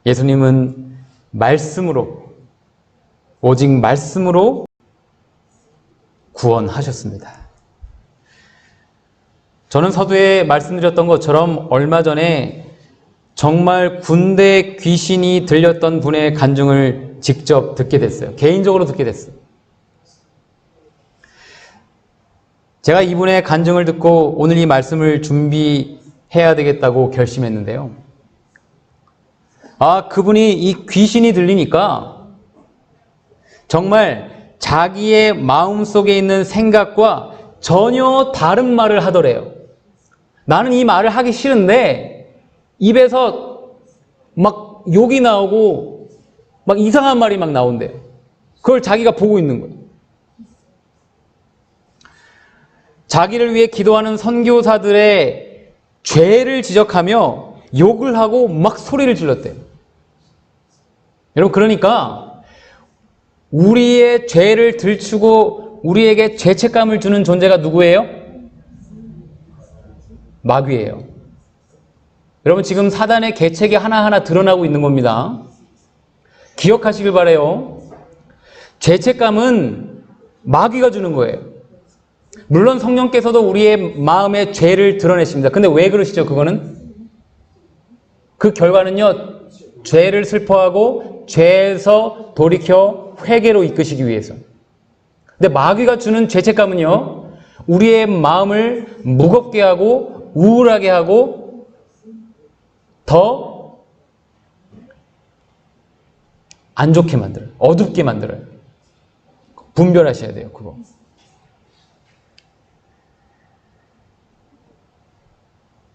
Speaker 1: 예수님은 말씀으로, 오직 말씀으로 구원하셨습니다. 저는 서두에 말씀드렸던 것처럼 얼마 전에 정말 군대 귀신이 들렸던 분의 간증을 직접 듣게 됐어요. 개인적으로 듣게 됐어요. 제가 이분의 간증을 듣고 오늘 이 말씀을 준비해야 되겠다고 결심했는데요. 그분이 이 귀신이 들리니까 정말 자기의 마음속에 있는 생각과 전혀 다른 말을 하더래요. 나는 이 말을 하기 싫은데 입에서 막 욕이 나오고 막 이상한 말이 막 나온대요. 그걸 자기가 보고 있는 거예요. 자기를 위해 기도하는 선교사들의 죄를 지적하며 욕을 하고 막 소리를 질렀대요. 여러분, 그러니까 우리의 죄를 들추고 우리에게 죄책감을 주는 존재가 누구예요? 마귀예요. 여러분, 지금 사단의 계책이 하나하나 드러나고 있는 겁니다. 기억하시길 바라요. 죄책감은 마귀가 주는 거예요. 물론 성령께서도 우리의 마음의 죄를 드러내십니다. 근데 왜 그러시죠? 그거는? 그 결과는요, 죄를 슬퍼하고 죄에서 돌이켜 회개로 이끄시기 위해서. 근데 마귀가 주는 죄책감은요, 우리의 마음을 무겁게 하고 우울하게 하고 더 안 좋게 만들어요. 어둡게 만들어요. 분별하셔야 돼요, 그거.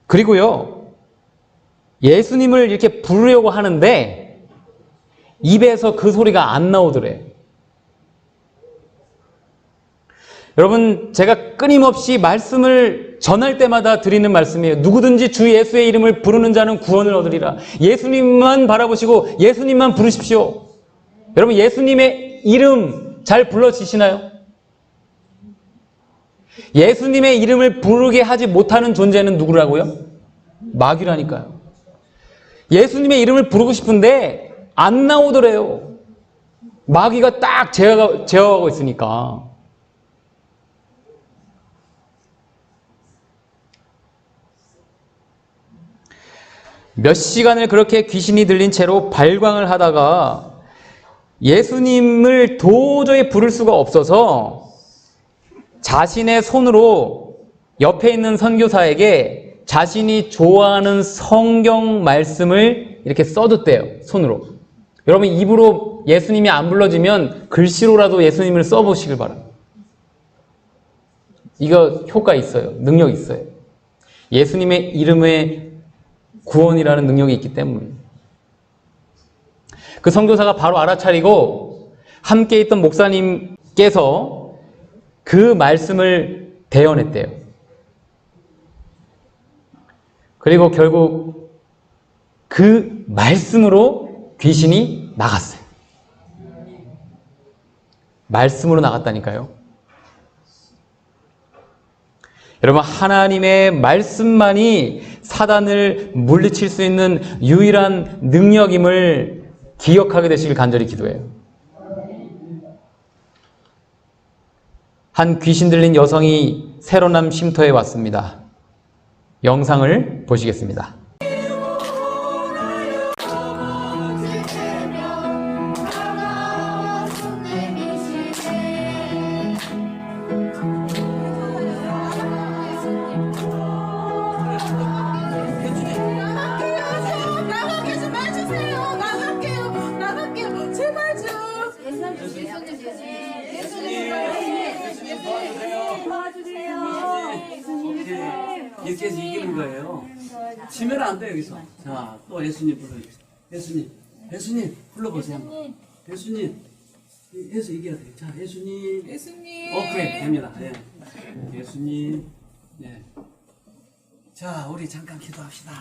Speaker 1: 그리고요, 예수님을 이렇게 부르려고 하는데 입에서 그 소리가 안 나오더래요. 여러분, 제가 끊임없이 말씀을 전할 때마다 드리는 말씀이에요. 누구든지 주 예수의 이름을 부르는 자는 구원을 얻으리라. 예수님만 바라보시고 예수님만 부르십시오. 여러분, 예수님의 이름 잘 불러지시나요? 예수님의 이름을 부르게 하지 못하는 존재는 누구라고요? 마귀라니까요. 예수님의 이름을 부르고 싶은데 안 나오더래요. 마귀가 딱 제어하고 있으니까. 몇 시간을 그렇게 귀신이 들린 채로 발광을 하다가 예수님을 도저히 부를 수가 없어서 자신의 손으로 옆에 있는 선교사에게 자신이 좋아하는 성경 말씀을 이렇게 써뒀대요. 손으로. 여러분, 입으로 예수님이 안 불러지면 글씨로라도 예수님을 써보시길 바랍니다. 이거 효과 있어요. 능력 있어요. 예수님의 이름에 구원이라는 능력이 있기 때문에. 그 선교사가 바로 알아차리고 함께 있던 목사님께서 그 말씀을 대언했대요. 그리고 결국 그 말씀으로 귀신이 나갔어요. 말씀으로 나갔다니까요. 여러분, 하나님의 말씀만이 사단을 물리칠 수 있는 유일한 능력임을 기억하게 되시길 간절히 기도해요. 한 귀신 들린 여성이 새로남 쉼터에 왔습니다. 영상을 보시겠습니다.
Speaker 6: 예수께서 이기는 거예요. 지면 안 돼요, 여기서. 자, 또 예수님 불러주세요. 예수님 불러보세요. 예수님, 예수 이겨야 돼요. 자, 예수님. 오케이, 됩니다. 네. 예수님. 네. 자, 우리 잠깐 기도합시다.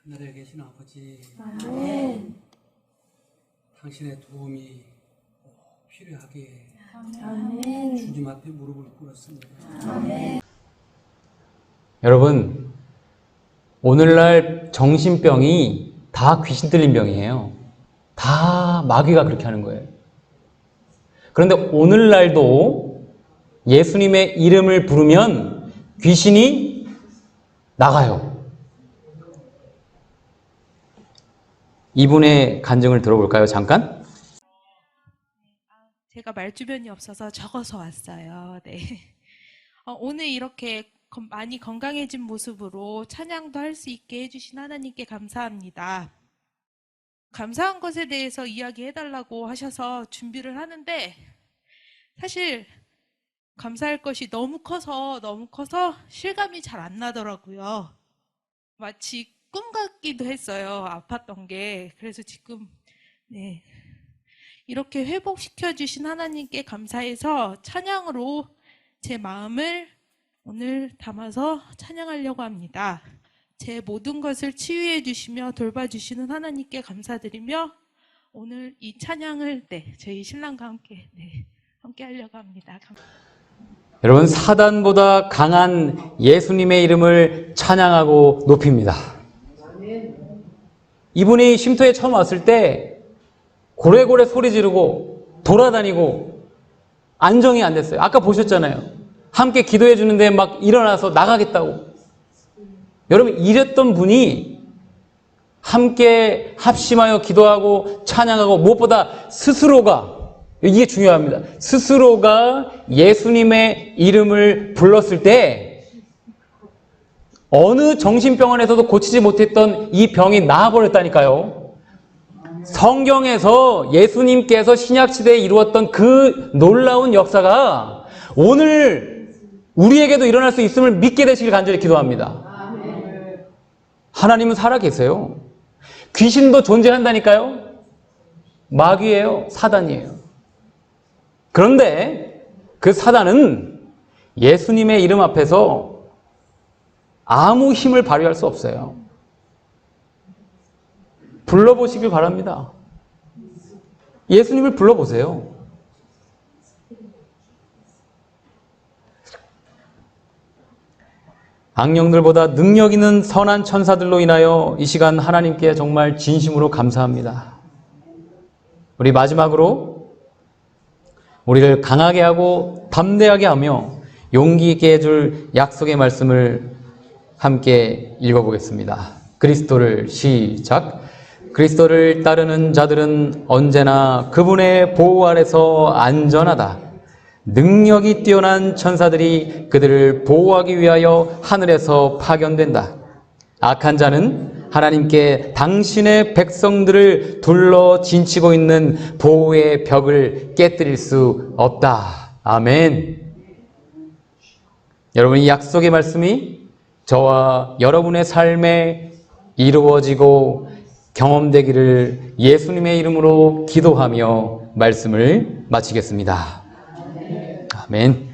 Speaker 6: 하늘에 계신 아버지, 아멘. 당신의 도움이 필요하기에 아멘. 주님 앞에 무릎을 꿇었습니다. 아멘.
Speaker 1: 여러분, 오늘날 정신병이 다 귀신 들린 병이에요. 다 마귀가 그렇게 하는 거예요. 그런데 오늘날도 예수님의 이름을 부르면 귀신이 나가요. 이분의 간증을 들어볼까요? 잠깐.
Speaker 7: 제가 말주변이 없어서 적어서 왔어요. 네. 오늘 이렇게 많이 건강해진 모습으로 찬양도 할 수 있게 해주신 하나님께 감사합니다. 감사한 것에 대해서 이야기해달라고 하셔서 준비를 하는데 사실 감사할 것이 너무 커서 실감이 잘 안 나더라고요. 마치 꿈 같기도 했어요. 아팠던 게. 그래서 지금 이렇게 회복시켜 주신 하나님께 감사해서 찬양으로 제 마음을 오늘 담아서 찬양하려고 합니다. 제 모든 것을 치유해 주시며 돌봐주시는 하나님께 감사드리며 오늘 이 찬양을 저희 신랑과 함께 하려고 합니다.
Speaker 1: 여러분, 사단보다 강한 예수님의 이름을 찬양하고 높입니다. 이분이 쉼터에 처음 왔을 때 고래고래 소리 지르고 돌아다니고 안정이 안 됐어요. 아까 보셨잖아요. 함께 기도해 주는데 막 일어나서 나가겠다고. 여러분, 이랬던 분이 함께 합심하여 기도하고 찬양하고 무엇보다 스스로가, 이게 중요합니다. 스스로가 예수님의 이름을 불렀을 때 어느 정신병원에서도 고치지 못했던 이 병이 나아버렸다니까요. 성경에서 예수님께서 신약시대에 이루었던 그 놀라운 역사가 오늘 우리에게도 일어날 수 있음을 믿게 되시길 간절히 기도합니다. 하나님은 살아계세요. 귀신도 존재한다니까요. 마귀예요. 사단이에요. 그런데 그 사단은 예수님의 이름 앞에서 아무 힘을 발휘할 수 없어요. 불러보시길 바랍니다. 예수님을 불러보세요. 악령들보다 능력 있는 선한 천사들로 인하여 이 시간 하나님께 정말 진심으로 감사합니다. 우리 마지막으로 우리를 강하게 하고 담대하게 하며 용기 있게 해줄 약속의 말씀을 함께 읽어보겠습니다. 그리스도를 시작. 그리스도를 따르는 자들은 언제나 그분의 보호 아래서 안전하다. 능력이 뛰어난 천사들이 그들을 보호하기 위하여 하늘에서 파견된다. 악한 자는 하나님께 당신의 백성들을 둘러 진치고 있는 보호의 벽을 깨뜨릴 수 없다. 아멘. 여러분, 이 약속의 말씀이 저와 여러분의 삶에 이루어지고 경험되기를 예수님의 이름으로 기도하며 말씀을 마치겠습니다. 아멘.